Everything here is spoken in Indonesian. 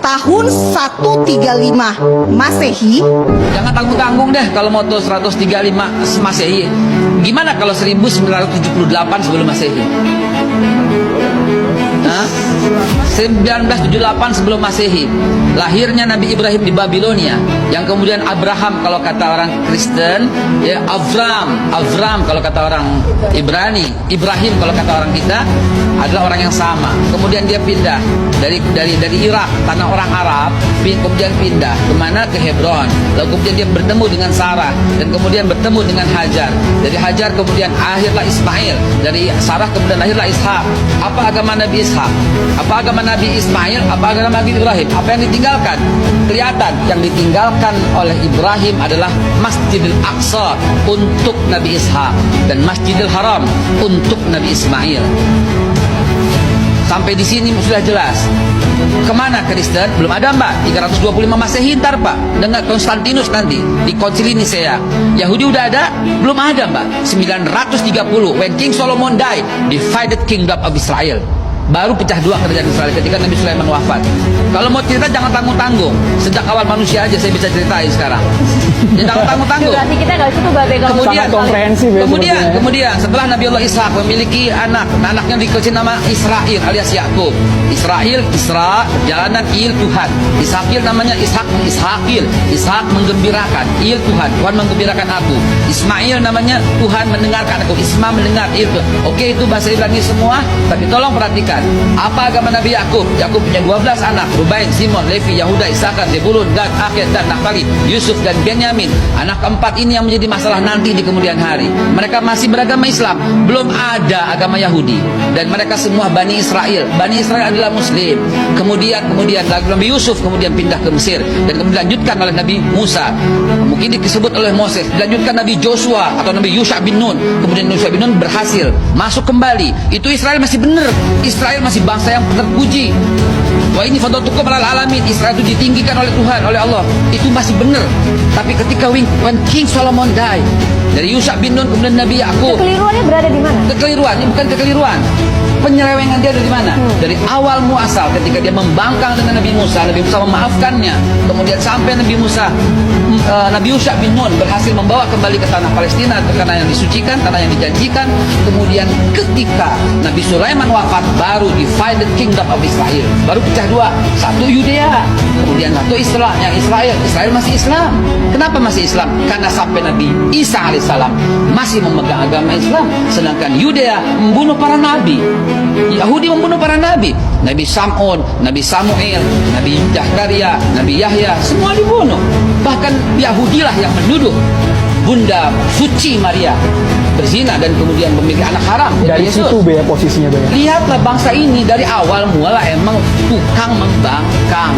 tahun 135 Masehi. Jangan tanggung-tanggung deh kalau mau tuh 135 Masehi. Gimana kalau 1978 sebelum Masehi? Hah? 1978 sebelum Masehi, lahirnya Nabi Ibrahim di Babilonia, yang kemudian Abraham kalau kata orang Kristen, ya Avram kalau kata orang Ibrani, Ibrahim kalau kata orang kita, adalah orang yang sama. Kemudian dia pindah dari Irak, tanah orang Arab, kemudian pindah kemana? Ke Hebron. Lalu kemudian dia bertemu dengan Sarah, dan kemudian bertemu dengan Hajar. Dari Hajar kemudian akhirlah Ismail. Dari Sarah kemudian lahirlah Ishak. Apa agama Nabi Ishak? Apa agama Nabi Ismail? Apa agama Nabi Ibrahim? Apa yang ditinggalkan? Kelihatan yang ditinggalkan oleh Ibrahim adalah Masjidil Aqsa untuk Nabi Ishak, dan Masjidil Haram untuk Nabi Ismail. Sampai di sini sudah jelas. Kemana Kristen? Belum ada, Mbak. 325 Masehi ntar, Pak. Dengan Konstantinus nanti di Konsili Nisea. Yahudi udah ada? Belum ada, Mbak. 930 when King Solomon died, divided kingdom of Israel. Baru pecah dua kerajaan Israel ketika Nabi Sulaiman wafat. Kalau mau cerita jangan tanggung-tanggung. Sejak awal manusia aja saya bisa ceritain sekarang. Jangan tanggung-tanggung. Berarti kita nggak cukup babe kalau Kemudian setelah Nabi Allah Ishak memiliki anak, anaknya dikasih nama Israel alias Yakub. Israel, Isra, jalanan il Tuhan. Ishakil namanya Ishakil. Ishak menggembirakan, il Tuhan. Tuhan menggembirakan aku. Ismail namanya Tuhan mendengarkan aku. Isma mendengar il Tuhan. Oke, itu bahasa Ibrani semua, tapi tolong perhatikan. Apa agama Nabi Yakub? Yakub punya 12 anak, Rubain, Simon, Levi, Yahuda, Isakar, Zebulun, Gad, Akhir, dan Naftali, Yusuf, dan Benyamin. Anak keempat ini yang menjadi masalah nanti di kemudian hari. Mereka masih beragama Islam, belum ada agama Yahudi, dan mereka semua Bani Israel. Bani Israel adalah Muslim. Kemudian Nabi Yusuf kemudian pindah ke Mesir, dan kemudian dilanjutkan oleh Nabi Musa. Mungkin disebut oleh Moses, dilanjutkan Nabi Joshua atau Nabi Yusha bin Nun. Kemudian Yusha bin Nun berhasil masuk kembali. Itu Israel masih benar. Israel masih bangsa yang terpuji. Wah, ini fadlatukum alal alamin. Israel itu ditinggikan oleh Tuhan, oleh Allah. Itu masih benar. Tapi ketika when King Solomon died, dari Yusha bin Nun kemudian Nabi Yakub. Kekeliruannya berada di mana? Kekeliruan, ini bukan kekeliruan. Penyelewengan dia dari mana? Dari awal muasal ketika dia membangkang dengan Nabi Musa memaafkannya. Kemudian sampai Nabi Yusha bin Nun berhasil membawa kembali ke tanah Palestina, ke tanah yang disucikan, tanah yang dijanjikan. Kemudian ketika Nabi Sulaiman wafat, baru divided kingdom of Israel. Baru pecah dua. Satu Yudea, kemudian satu Israel. Yang Israel masih Islam. Kenapa masih Islam? Karena sampai Nabi Isa alaihissalam masih memegang agama Islam, sedangkan Yudea membunuh para nabi. Yahudi membunuh para nabi. Nabi Sam'un, Nabi Samuel, Nabi Zakaria, Nabi Yahya, semua dibunuh. Bahkan Yahudilah yang menuduh Bunda Suci Maria berzina dan kemudian memiliki anak haram. Dari Yesus. situ posisinya. Lihatlah bangsa ini dari awal mula emang tukang membangkang.